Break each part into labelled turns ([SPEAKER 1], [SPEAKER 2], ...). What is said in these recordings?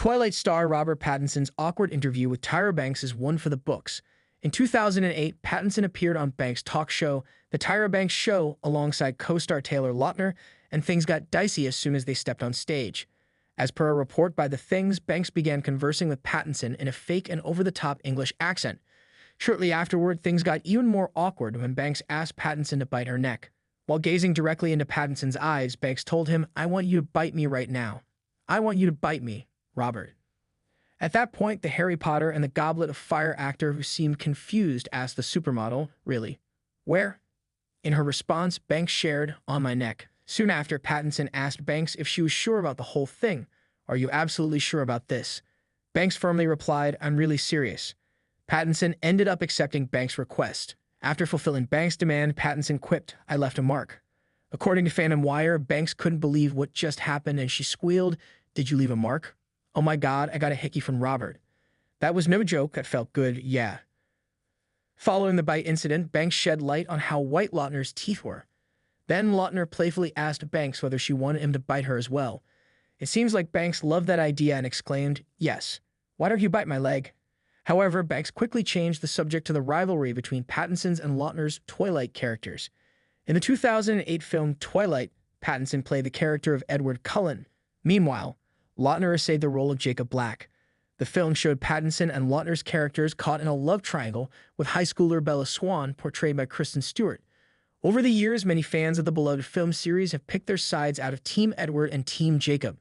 [SPEAKER 1] Twilight star Robert Pattinson's awkward interview with Tyra Banks is one for the books. In 2008, Pattinson appeared on Banks' talk show, The Tyra Banks Show, alongside co-star Taylor Lautner, and things got dicey as soon as they stepped on stage. As per a report by The Things, Banks began conversing with Pattinson in a fake and over-the-top English accent. Shortly afterward, things got even more awkward when Banks asked Pattinson to bite her neck. While gazing directly into Pattinson's eyes, Banks told him, "I want you to bite me right now. I want you to bite me, Robert." At that point, the Harry Potter and the Goblet of Fire actor, who seemed confused, asked the supermodel, "Really? Where?" In her response, Banks shared, "On my neck." Soon after, Pattinson asked Banks if she was sure about the whole thing. "Are you absolutely sure about this?" Banks firmly replied, "I'm really serious." Pattinson ended up accepting Banks' request. After fulfilling Banks' demand, Pattinson quipped, "I left a mark." According to Fandom Wire, Banks couldn't believe what just happened and she squealed, "Did you leave a mark?" "Oh my God, I got a hickey from Robert. That was no joke, that felt good, yeah." Following the bite incident, Banks shed light on how white Lautner's teeth were. Then Lautner playfully asked Banks whether she wanted him to bite her as well. It seems like Banks loved that idea and exclaimed, "Yes. Why don't you bite my leg?" However, Banks quickly changed the subject to the rivalry between Pattinson's and Lautner's Twilight characters. In the 2008 film Twilight, Pattinson played the character of Edward Cullen. Meanwhile, Lautner essayed the role of Jacob Black. The film showed Pattinson and Lautner's characters caught in a love triangle, with high schooler Bella Swan portrayed by Kristen Stewart. Over the years, many fans of the beloved film series have picked their sides out of Team Edward and Team Jacob.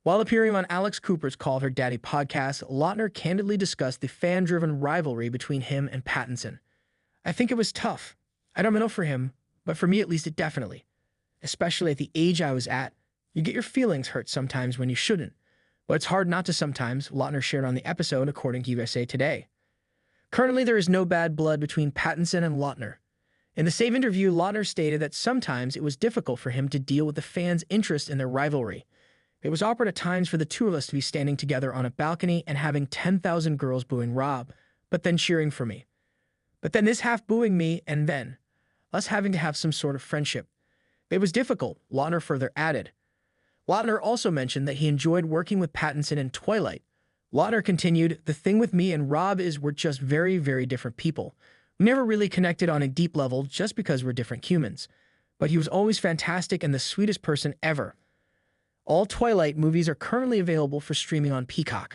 [SPEAKER 1] While appearing on Alex Cooper's Call Her Daddy podcast, Lautner candidly discussed the fan-driven rivalry between him and Pattinson. "I think it was tough. I don't know for him, but for me at least it definitely. Especially at the age I was at. You get your feelings hurt sometimes when you shouldn't. But it's hard not to sometimes," Lautner shared on the episode, according to USA Today. Currently, there is no bad blood between Pattinson and Lautner. In the same interview, Lautner stated that sometimes it was difficult for him to deal with the fans' interest in their rivalry. "It was awkward at times for the two of us to be standing together on a balcony and having 10,000 girls booing Rob, but then cheering for me. But then this half booing me, and then us having to have some sort of friendship. It was difficult," Lautner further added. Lautner also mentioned that he enjoyed working with Pattinson in Twilight. Lautner continued, "The thing with me and Rob is we're just very, very different people. We never really connected on a deep level just because we're different humans. But he was always fantastic and the sweetest person ever." All Twilight movies are currently available for streaming on Peacock.